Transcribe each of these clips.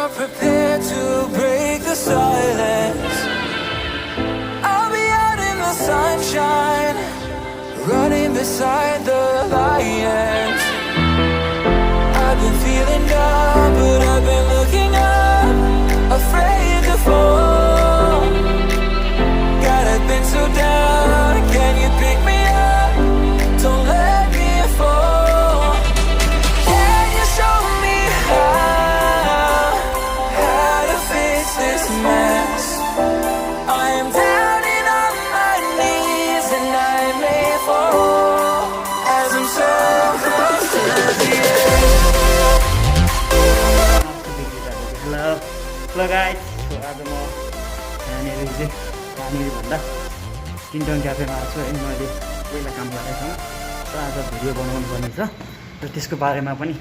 not prepared to break the silence. I'll be out in the sunshine, running beside the lions. I've been feeling down, but I've been looking up, afraid to fall. God, I've been so down, can you pick me up? Don't let me fall. Can you show me how to fix this mess? I am down and on my knees and I may fall as I'm so close to the edge. Hello guys, so आज म यहाँनिर चाहिँ यहाँनिर भन्दा टिन्टङ क्याफेमा आएको छु है। मैले पहिला काम गरेको ठाउँ र आज भिडियो बनाउनु पर्ने छ र त्यसको बारेमा पनि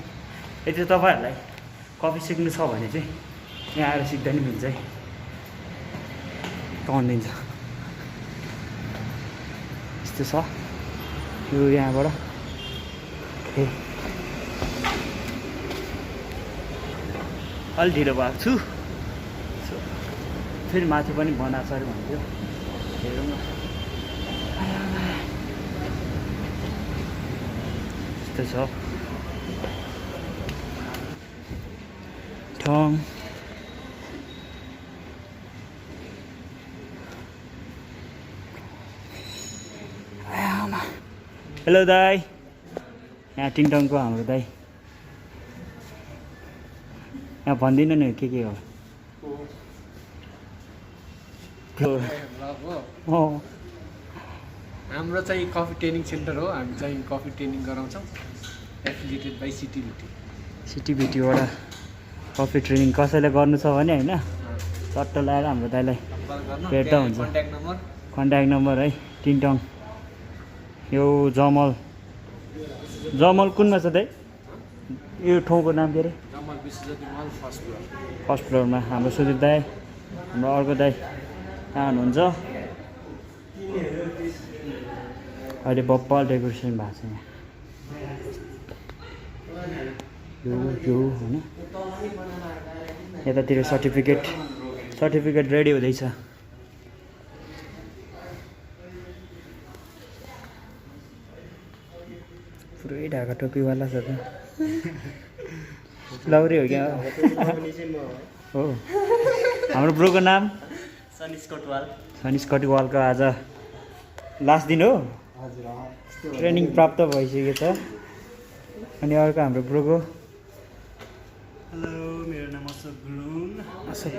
यदि तपाईँहरूलाई कफी सिक्नु छ भने चाहिँ यहाँ आएर सिक्दा नि मिल्छ है, कमाउनु दिन्छ। यस्तो छ यो यहाँबाट अलि ढिलो भएको छु। फेरि माथि पनि बनाएको छ अरे भन्थ्यो, हेरौँ न। यस्तो छ ठाउँ। हेलो दाई, यहाँ टिङटङको हाम्रो दाई। यहाँ भनिदिनु नि के हो। हाम्रो चाहिँ कफी ट्रेनिङ सेन्टर हो। हामी चाहिँ कफी ट्रेनिङ गराउँछौँ, एफिलिएटेड बाई सिटिभिटीबाट। कफी ट्रेनिङ कसैलाई गर्नु छ भने होइन, चट्ट लगाएर हाम्रो दाइलाई भेट्दा हुन्छ। कन्ट्याक्ट नम्बर है, टिङटङ। यो जमल कुनमा छ दाइ? यो ठाउँको नाम के अरे? जमल बिस्वाज्योति मल फर्स्ट फ्लोरमा। हाम्रो सुदीप दाई, हाम्रो अर्को दाई कहाँ हुनुहुन्छ? अहिले बप्पल डेकोरेसन भएको छ यहाँ। यो होइन, यतातिर सर्टिफिकेट रेडी हुँदैछ। पुरै ढाका टोपीवाला छ त। लौरी हो क्या? हो। हाम्रो ब्रोको नाम सनिस कटवालको आज लास्ट दिन हो। ट्रेनिङ प्राप्त भइसकेको छ। अनि अर्को हाम्रो ब्रोको, हेलो, मेरो नाम अशोक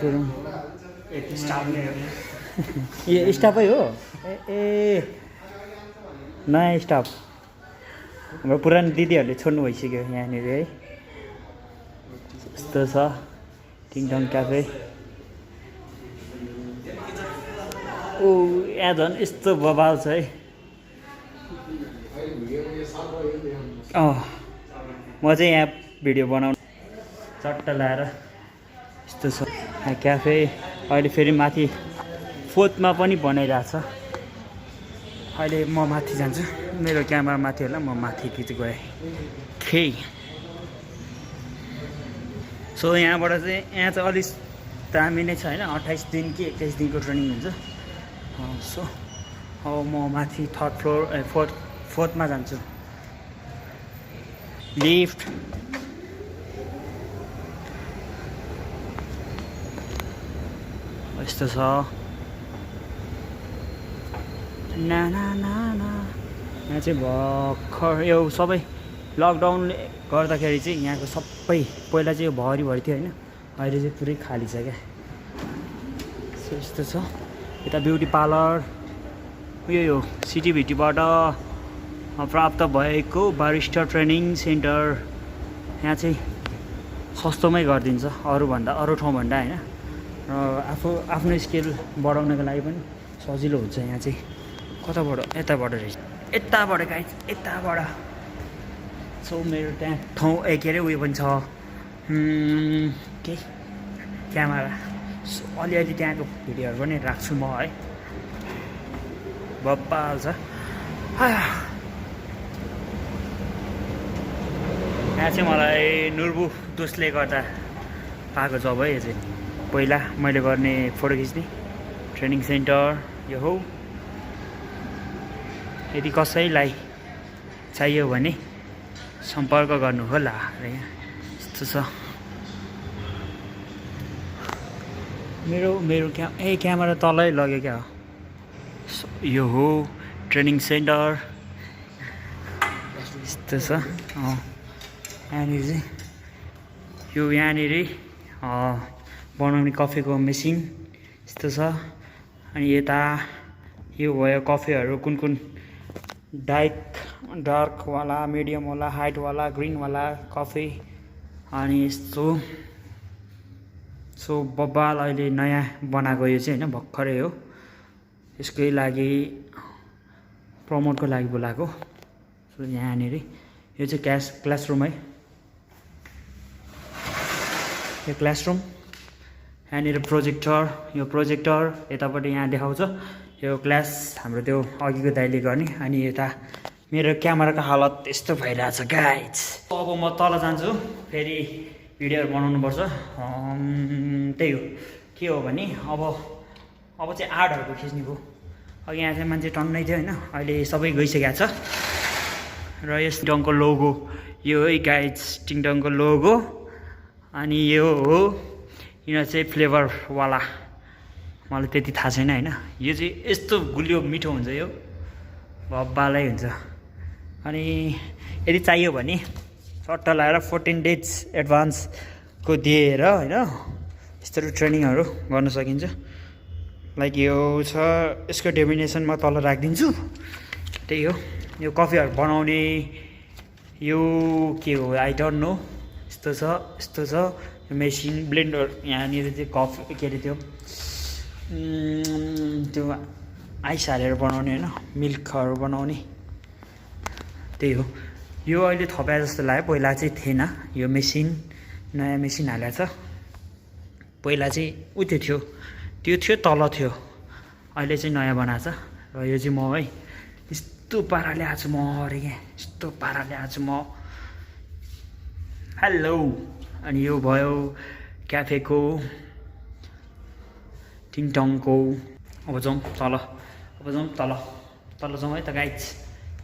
गुरुङ। स्टाफ नै हो। ए स्टाफै हो? ए नयाँ स्टाफ। हाम्रो पुरानो दिदीहरूले छोड्नु भइसक्यो यहाँनिर है। यस्तो छ टिङटङ क्याफे। ओ यहाँ झन् यस्तो बबाल छ है। म चाहिँ यहाँ भिडियो बनाउनु चट्ट लाएर यस्तो छ यहाँ क्याफे। अहिले फेरि माथि 4th पनि बनाइरहेछ। अहिले म माथि जान्छु, मेरो क्यामेरा माथि होला, म माथि गएँ। सो यहाँ चाहिँ अलिक दामी नै छ होइन। 28 दिन कि 21 दिनको ट्रेनिङ हुन्छ। सो अब म माथि 3rd फ्लोर 4th जान्छु। लिफ्ट यस्तो छ। यहाँ चाहिँ भर्खर यो सबै लकडाउनले गर्दाखेरि चाहिँ यहाँको सबै, पहिला चाहिँ यो भरिभरि थियो होइन, अहिले चाहिँ पुरै खाली छ क्या। सो यस्तो छ। यता ब्युटी पार्लर, यो सिटिभिटीबाट प्राप्त भएको बारिस्टा ट्रेनिङ सेन्टर। यहाँ चाहिँ सस्तोमै गरिदिन्छ अरू ठाउँभन्दा होइन। र आफ्नो स्किल बढाउनको लागि पनि सजिलो हुन्छ। यहाँ चाहिँ कताबाट? यताबाट रहेछ, यताबाट गाइज, यताबाट। सो मेरो त्यहाँ ठाउँ के अरे उयो पनि छ, के क्यामेरा। सो अलिअलि त्यहाँको भिडियोहरू पनि राख्छु म है। बप्पा छ। यहाँ चाहिँ मलाई नुर्बु दोषले गर्दा पाएको जब है यो चाहिँ पहिला मैले गर्ने फोटो खिच्ने ट्रेनिङ सेन्टर यो हो। यदि कसैलाई चाहियो भने सम्पर्क गर्नु होला र यहाँ यस्तो छ। मेरो क्यामेरा तलै लग्यो क्या। यो हो ट्रेनिङ सेन्टर यस्तो छ। यहाँनिर चाहिँ यो यहाँनिर बनाउने कफीको मेसिन यस्तो छ। अनि यता यो भयो कफीहरू कुन कुन डार्कवाला, मिडियमवाला, हाइटवाला, ग्रिनवाला कफी। अनि यस्तो सो बब्बाल अहिले नयाँ बनाएको यो चाहिँ होइन भर्खरै हो। यसकै लागि प्रमोटको लागि बोलाएको। सो यहाँनिर यो चाहिँ क्लासरुम है। यो क्लासरुम यहाँनिर प्रोजेक्टर, यो प्रोजेक्टर यतापट्टि यहाँ देखाउँछ यो क्लास हाम्रो त्यो अघिको दाइले गर्ने। अनि यता मेरो क्यामेराको हालत यस्तो भइरहेछ गाइज। अब म तल जान्छु, फेरि भिडियोहरू बनाउनुपर्छ। त्यही हो, के हो भने अब चाहिँ आर्टहरूको खिच्ने भयो। अघि यहाँ चाहिँ मान्छे टन्नै थियो होइन, अहिले सबै गइसकेको छ। र यस टिङटङको लोगो यो है गाइज, टिङटङको लोगो। अनि यो हो यिनीहरू चाहिँ फ्लेभरवाला, मलाई त्यति थाहा छैन होइन। यो चाहिँ यस्तो गुलियो मिठो हुन्छ, यो भब्बालै हुन्छ। अनि यदि चाहियो भने सट्ट लगाएर 14 days एडभान्सको दिएर होइन यस्तोहरू ट्रेनिङहरू गर्न सकिन्छ। लाइक यो छ, यसको डेफिनेसन म तल राखिदिन्छु। त्यही हो, यो कफीहरू बनाउने यो के हो आई डोन्ट नो। यस्तो छ यो मेसिन ब्लेन्डर। यहाँनिर चाहिँ कफी के अरे त्यो आइस हालेर बनाउने होइन, मिल्कहरू बनाउने। त्यही हो, यो अहिले थपाए जस्तो लाग्यो, पहिला चाहिँ थिएन यो मेसिन। नयाँ मेसिन हालेको छ। पहिला चाहिँ त्यो थियो तल थियो, अहिले चाहिँ नयाँ बनाएको छ। र यो चाहिँ म है यस्तो पाराले आएको छु म अरे क्या, यस्तो पाराले आएको छु म। हेलो। अनि यो भयो क्याफेको टिङटङको। अब जाउँ तल जाउँ है त गाइज,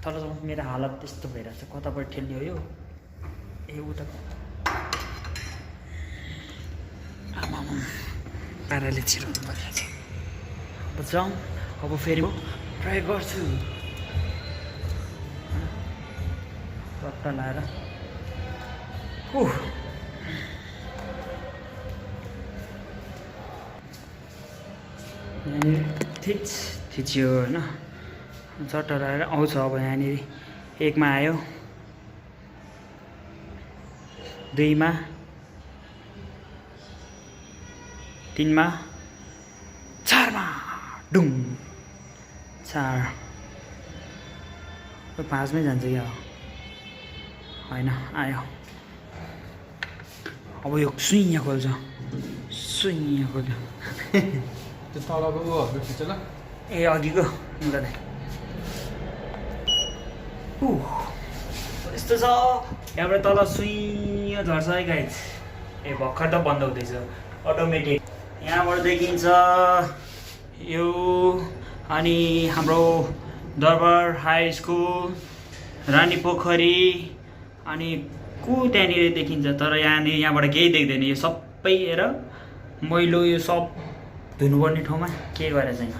तल जाउँ। मेरो हालत त्यस्तो भइरहेछ, कताबाट ठेल्ने हो यो। ए उता आमा पाराले छिराउनु परिरहेछ। अब जाउँ, अब फेरि ट्राई गर्छु रट्टा लाएर। यहाँनिर थिच्यो होइन, चट्टा लगाएर आउँछ। अब यहाँनिर 1 मा आयो, 2 मा, 3 मा, 4 मा डुङ 4। 5 मै जान्छ क्या होइन, आयो। अब यो सुइँ खोल्छ, सुइँ खोल्छ। त्यो तलको ऊहरू खिच ल। ए अघिको गर्दै यस्तो छ। यहाँबाट तल सुइँ झर्छ है गाइज। ए भर्खर त बन्द हुँदैछ अटोमेटिक। यहाँबाट देखिन्छ यो। अनि हाम्रो दरबार हाई स्कुल, रानी पोखरी, अनि त्यहाँनिर देखिन्छ। तर यहाँबाट केही देख्दैन, यो सबै हेर मैलो, यो सब धुनुपर्ने ठाउँमा केही गरेर छैन।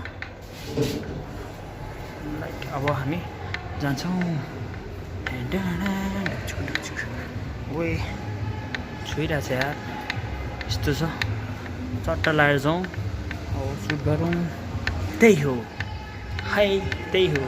लाइक अब हामी जान्छौँ। ओए छोइरहेछ यार, यस्तो छ। चट्टा लगाएर जाउँ, अब सुट गरौँ। त्यही हो है, त्यही हो।